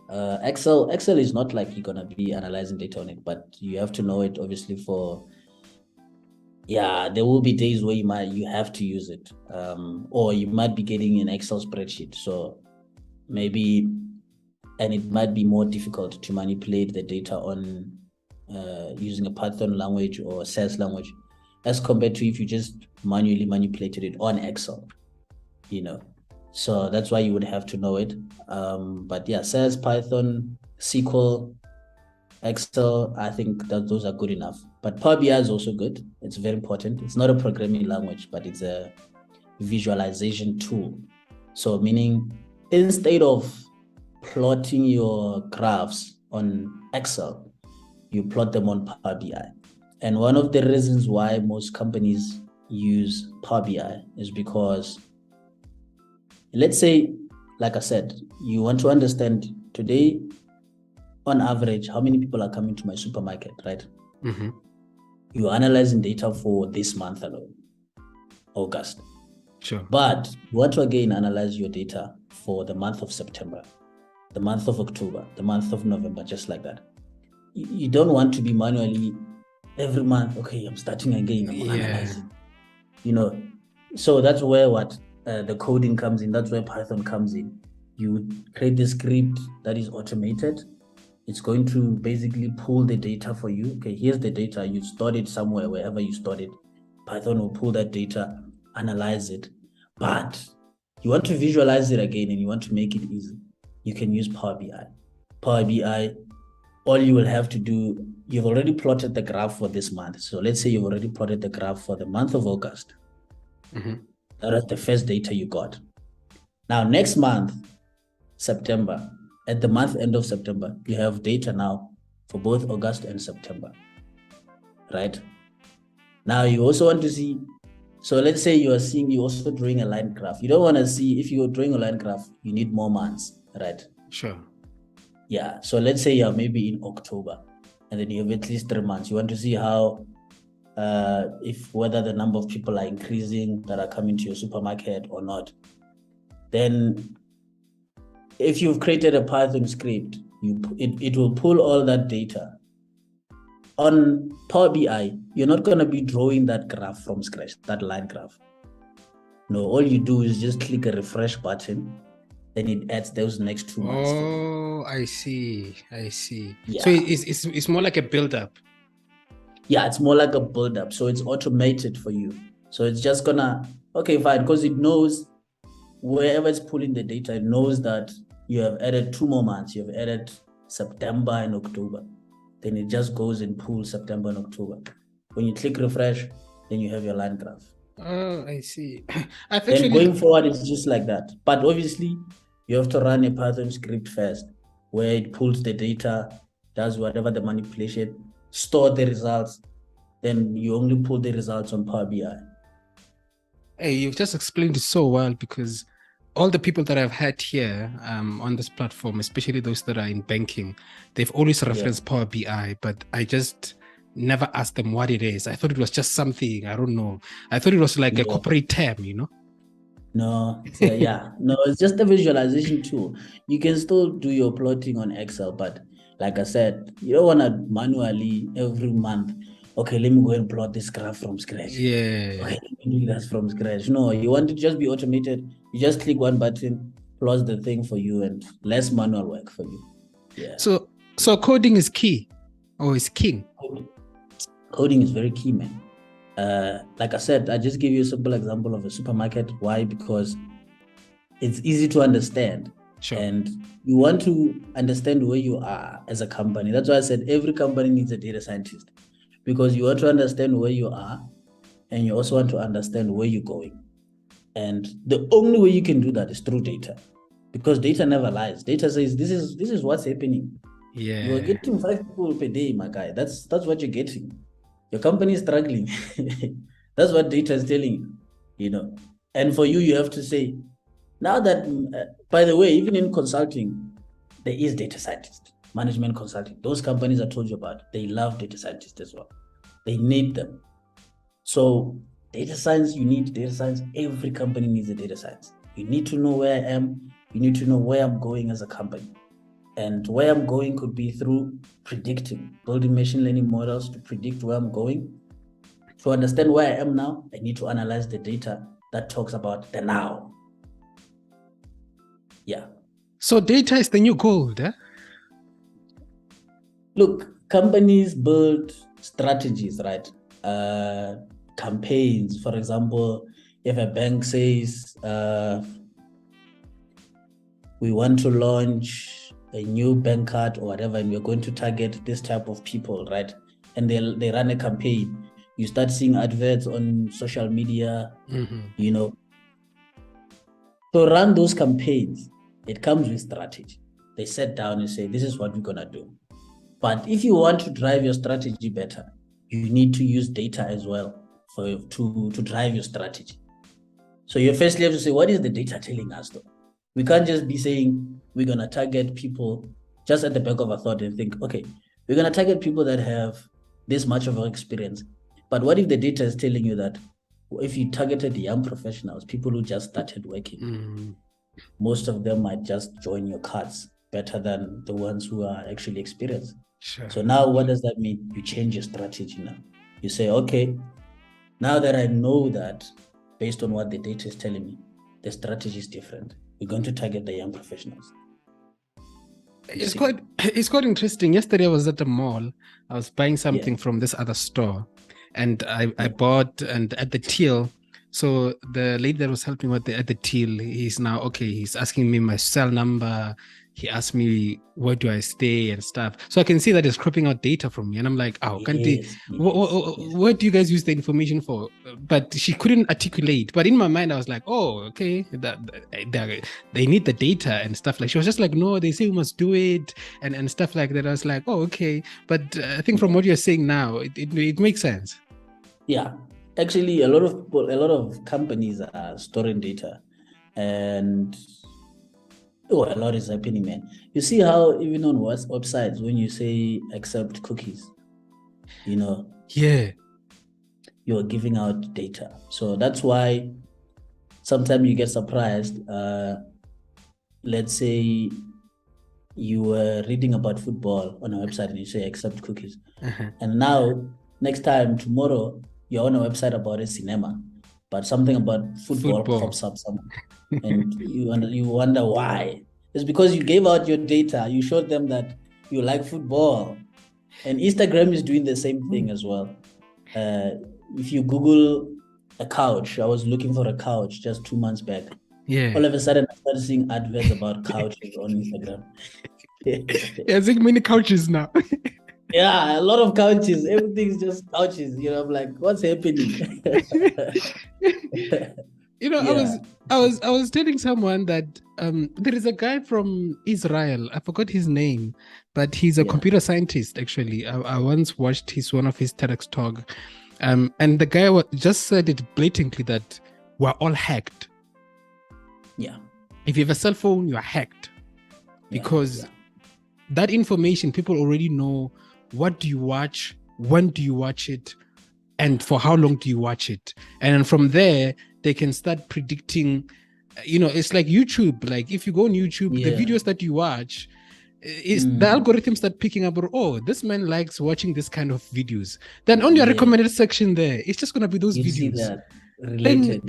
Speaker 1: Excel is not like you're gonna be analyzing data on it, but you have to know it obviously there will be days where you have to use it, or you might be getting an Excel spreadsheet. So maybe. And it might be more difficult to manipulate the data on using a Python language or SAS language as compared to if you just manually manipulated it on Excel, So that's why you would have to know it. But yeah, SAS, Python, SQL, Excel, I think that those are good enough. But Power BI is also good. It's very important. It's not a programming language, but it's a visualization tool. So meaning instead of plotting your graphs on Excel, you plot them on Power BI. And one of the reasons why most companies use Power BI is because, let's say, like I said, you want to understand today, on average, how many people are coming to my supermarket, right?
Speaker 2: Mm-hmm.
Speaker 1: You're analyzing data for this month alone, August.
Speaker 2: Sure.
Speaker 1: But you want to again analyze your data for the month of September, the month of October, the month of November, just like that. You don't want to be manually every month, okay, I'm starting again, I'm analyzing. So that's where the coding comes in, that's where Python comes in. You create the script that is automated. It's going to basically pull the data for you. Okay, here's the data, you stored it somewhere, wherever you stored it. Python will pull that data, analyze it. But you want to visualize it again and you want to make it easy. You can use Power BI. Power BI, all you will have to do, you've already plotted the graph for this month. So let's say you've already plotted the graph for the month of August.
Speaker 2: Mm-hmm.
Speaker 1: That is the first data you got. Now, next month, September, at the month end of September, you have data now for both August and September, right? Now, you also want to see, so let's say you're also drawing a line graph. You don't want to see, if you're drawing a line graph, you need more months, right?
Speaker 2: Sure.
Speaker 1: Yeah, so let's say you're maybe in October, and then you have at least 3 months. You want to see how, whether the number of people are increasing that are coming to your supermarket or not. Then, if you've created a Python script, it will pull all that data. On Power BI, you're not going to be drawing that graph from scratch, that line graph. No, all you do is just click a refresh button, then it adds those next 2 months.
Speaker 2: Oh, I see.
Speaker 1: Yeah.
Speaker 2: So it's more like a build-up.
Speaker 1: Yeah, it's more like a build-up. So it's automated for you. So it's just gonna, okay, fine, because it knows wherever it's pulling the data, it knows that you have added 2 more months. You have added September and October. Then it just goes and pulls September and October. When you click refresh, then you have your line graph.
Speaker 2: Oh, I see.
Speaker 1: Then going forward, it's just like that. But obviously, you have to run a Python script first, where it pulls the data, does whatever the manipulation, store the results. Then you only pull the results on Power BI.
Speaker 2: Hey, you've just explained it so well, because all the people that I've had here on this platform, especially those that are in banking, they've always referenced Power BI, but I just never asked them what it is. I thought it was just something, I don't know. I thought it was like a corporate term, you know?
Speaker 1: No, no, it's just a visualization tool. You can still do your plotting on Excel, but like I said, you don't want to manually every month. Okay, let me go and plot this graph from scratch.
Speaker 2: Yeah.
Speaker 1: Okay, let me do that from scratch. No, you want it to just be automated. You just click one button, plots the thing for you, and less manual work for you. Yeah.
Speaker 2: So coding is key, or is king?
Speaker 1: Coding is very key, man. Like I said, I just give you a simple example of a supermarket. Why? Because it's easy to understand.
Speaker 2: Sure.
Speaker 1: And you want to understand where you are as a company. That's why I said every company needs a data scientist, because you want to understand where you are, and you also want to understand where you're going. And the only way you can do that is through data, because data never lies. Data says this is what's happening.
Speaker 2: Yeah.
Speaker 1: You're getting 5 people per day, my guy. That's what you're getting. Your company is struggling. That's what data is telling you, And for you, you have to say, now that, by the way, even in consulting, there is data scientists, management consulting. Those companies I told you about, they love data scientists as well. They need them. So data science, you need data science. Every company needs a data science. You need to know where I am. You need to know where I'm going as a company. And where I'm going could be through predicting, building machine learning models to predict where I'm going. To understand where I am now, I need to analyze the data that talks about the now. Yeah.
Speaker 2: So data is the new gold, eh?
Speaker 1: Look, companies build strategies, right? Campaigns. For example, if a bank says, we want to launch a new bank card or whatever, and we're going to target this type of people, right? And they run a campaign. You start seeing adverts on social media, To run those campaigns, it comes with strategy. They sit down and say, this is what we're going to do. But if you want to drive your strategy better, you need to use data as well to drive your strategy. So you firstly have to say, what is the data telling us though? We can't just be saying we're going to target people just at the back of our thought and think, okay, we're going to target people that have this much of experience. But what if the data is telling you that if you targeted young professionals, people who just started working, most of them might just join your cards better than the ones who are actually experienced.
Speaker 2: Sure.
Speaker 1: So now what does that mean? You change your strategy now. You say, okay, now that I know that based on what the data is telling me, the strategy is different. We're going to target the young professionals.
Speaker 2: It's quite interesting. Yesterday I was at the mall. I was buying something from this other store, and I bought, and at the till. So the lady that was helping me at the till, he's asking me my cell number. He asked me where do I stay and stuff. So I can see that it's cropping out data from me, and I'm like, where do you guys use the information for? But she couldn't articulate. But in my mind, I was like, oh, okay, they need the data and stuff. Like, she was just like, no, they say we must do it and stuff like that. I was like, oh, okay. But I think from what you're saying now, it makes sense.
Speaker 1: Yeah. Actually, a lot of companies are storing data, and a lot is happening, man. You see how even on websites, when you say accept cookies,
Speaker 2: yeah,
Speaker 1: you're giving out data. So that's why sometimes you get surprised. Let's say you were reading about football on a website and you say accept cookies, and now next time tomorrow you're on a website about a cinema, but something about football. Pops up somewhere, and you wonder why. It's because you gave out your data. You showed them that you like football, and Instagram is doing the same thing as well. If you Google a couch, I was looking for a couch just 2 months back.
Speaker 2: Yeah.
Speaker 1: All of a sudden, I started seeing adverts about couches on Instagram.
Speaker 2: Yeah, it's like many couches now.
Speaker 1: Yeah, a lot of couches. Everything's just couches. I'm like, what's happening?
Speaker 2: I
Speaker 1: Yeah,
Speaker 2: was telling someone that there is a guy from Israel. I forgot his name, but he's a
Speaker 1: yeah,
Speaker 2: computer scientist. Actually, I once watched one of his TEDx talk, and the guy just said it blatantly that we're all hacked.
Speaker 1: yeah.
Speaker 2: If you have a cell phone, you are hacked because that information, people already know. What do you watch? When do you watch it? And for how long do you watch it? And from there, they can start predicting. It's like YouTube. Like if you go on YouTube, the videos that you watch, is the algorithms start picking up. Oh, this man likes watching this kind of videos. Then on your recommended section there, it's just gonna be those videos.
Speaker 1: See that related,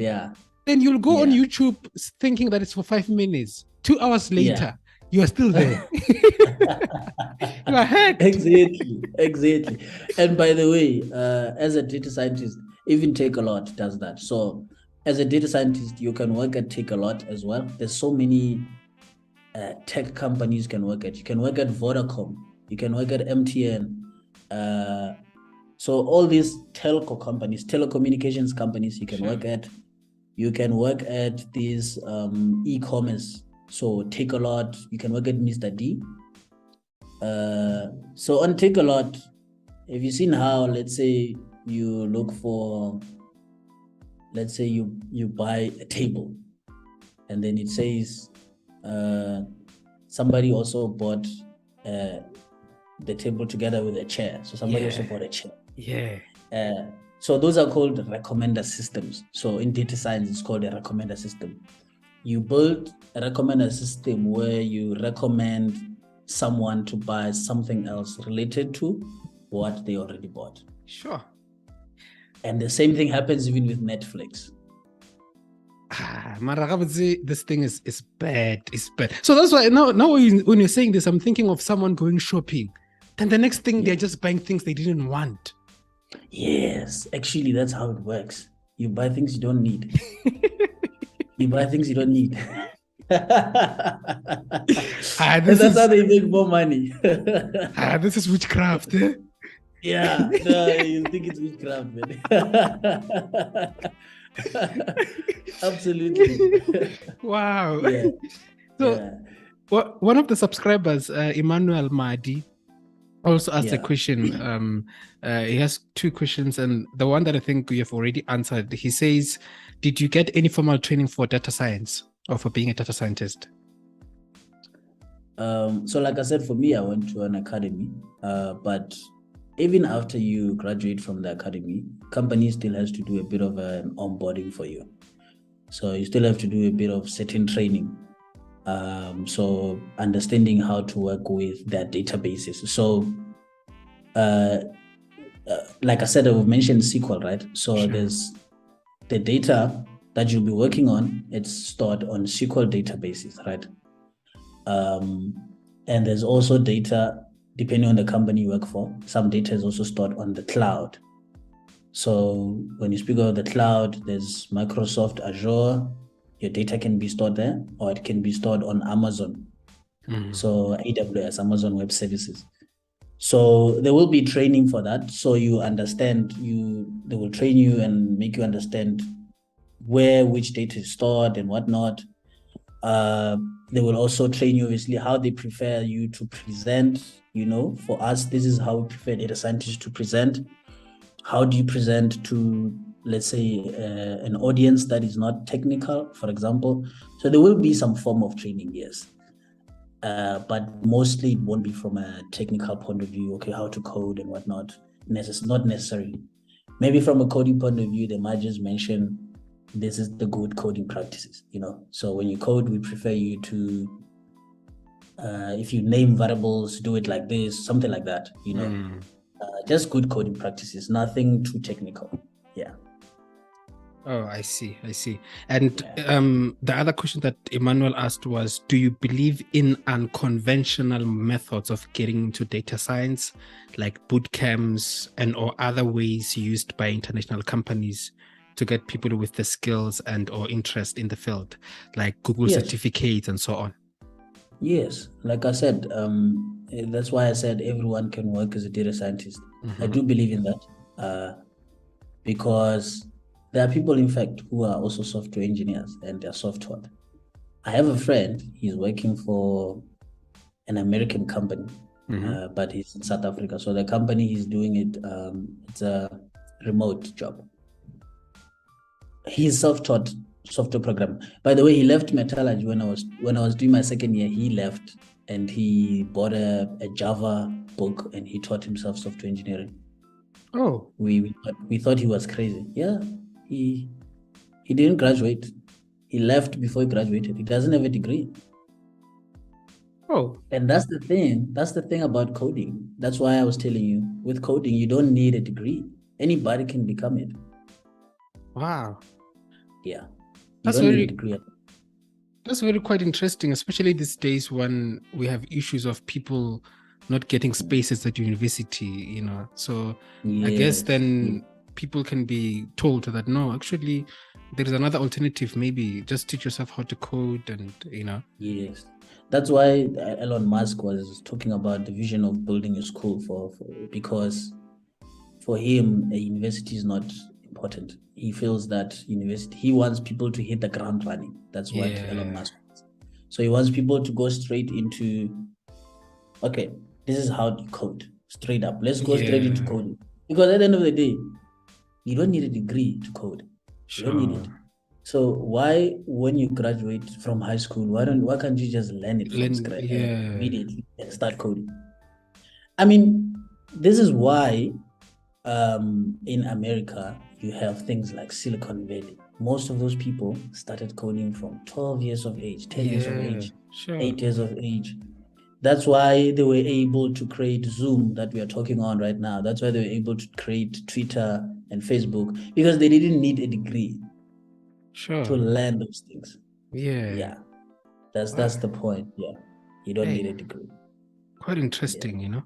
Speaker 2: Then you'll go on YouTube thinking that it's for 5 minutes. 2 hours later, you are still there. You are hacked.
Speaker 1: Exactly. And by the way, as a data scientist, even Takealot does that. So as a data scientist, you can work at Takealot as well. There's so many tech companies you can work at. You can work at Vodacom. You can work at MTN. So all these telco companies, telecommunications companies, you can work at. You can work at these e-commerce. So Takealot, you can work at Mr. D. So on Takealot, have you seen how, let's say you look for, let's say you buy a table and then it says somebody also bought the table together with a chair. So somebody also bought a chair.
Speaker 2: Yeah.
Speaker 1: So those are called recommender systems. So in data science, it's called a recommender system. You build a recommender system where you recommend someone to buy something else related to what they already bought.
Speaker 2: Sure.
Speaker 1: And the same thing happens even with Netflix.
Speaker 2: This thing is bad. It's bad. So that's why now when you're saying this, I'm thinking of someone going shopping. Then the next thing, they're just buying things they didn't want.
Speaker 1: Yes, actually, that's how it works. You buy things you don't need. You buy things you don't need. And that's how they make more money.
Speaker 2: This is witchcraft. Eh?
Speaker 1: Yeah, no, you think it's witchcraft, man. Absolutely.
Speaker 2: Wow. Yeah. So, one of the subscribers, Emmanuel Madi, also asked a question. He has 2 questions, and the one that I think we have already answered. He says, did you get any formal training for data science or for being a data scientist?
Speaker 1: So like I said, for me, I went to an academy, but even after you graduate from the academy, company still has to do a bit of an onboarding for you. So you still have to do a bit of certain training. So understanding how to work with their databases. So like I said, I've mentioned SQL, right? So there's the data that you'll be working on, it's stored on SQL databases, right? And there's also data, depending on the company you work for, some data is also stored on the cloud. So when you speak of the cloud, there's Microsoft Azure, your data can be stored there, or it can be stored on Amazon. So AWS, Amazon Web Services. So there will be training for that. So you understand, they will train you and make you understand where which data is stored and whatnot. They will also train you, obviously, how they prefer you to present. For us, this is how we prefer data scientists to present. How do you present to, let's say, an audience that is not technical, for example? So there will be some form of training, yes. But mostly it won't be from a technical point of view, okay, how to code and whatnot. Not necessarily. Maybe from a coding point of view, they might just mention this is the good coding practices, So when you code, we prefer you to, if you name variables, do it like this, something like that, just good coding practices, nothing too technical. Yeah.
Speaker 2: Oh, I see. And the other question that Emmanuel asked was, do you believe in unconventional methods of getting into data science, like boot camps or other ways used by international companies to get people with the skills and or interest in the field, like Google
Speaker 1: Yes.
Speaker 2: certificates and so on.
Speaker 1: Yes, like I said, that's why I said everyone can work as a data scientist. I do believe in that, because there are people, in fact, who are also software engineers and they're self-taught. I have a friend, he's working for an American company, but he's in South Africa. So the company he's doing it's a remote job. He's self-taught software programmer. By the way, he left metallurgy when I was doing my second year. He left and he bought a Java book and he taught himself software engineering.
Speaker 2: Oh,
Speaker 1: we thought he was crazy. Yeah, he didn't graduate. He left before he graduated. He doesn't have a degree.
Speaker 2: Oh,
Speaker 1: and that's the thing. That's the thing about coding. That's why I was telling you, with coding, you don't need a degree. Anybody can become it.
Speaker 2: Wow.
Speaker 1: Yeah. You don't need a degree.
Speaker 2: That's very quite interesting, especially these days when we have issues of people not getting spaces at university, So I guess then people can be told that, no, actually, there is another alternative. Maybe just teach yourself how to code and,
Speaker 1: Yes. That's why Elon Musk was talking about the vision of building a school because for him, a university is not important. He feels that he wants people to hit the ground running. That's what Elon Musk wants. So he wants people to go straight into, okay, this is how you code, straight up. Let's go straight into coding. Because at the end of the day, you don't need a degree to code. You don't need it. So why, when you graduate from high school, why can't you just learn it from scratch immediately and start coding? I mean, this is why in America, you have things like Silicon Valley. Most of those people started coding from 12 years of age, 10 years of age, 8 years of age. That's why they were able to create Zoom that we are talking on right now. That's why they were able to create Twitter and Facebook, because they didn't need a degree to learn those things. Yeah. That's the point. Yeah. You don't need a degree.
Speaker 2: Quite interesting,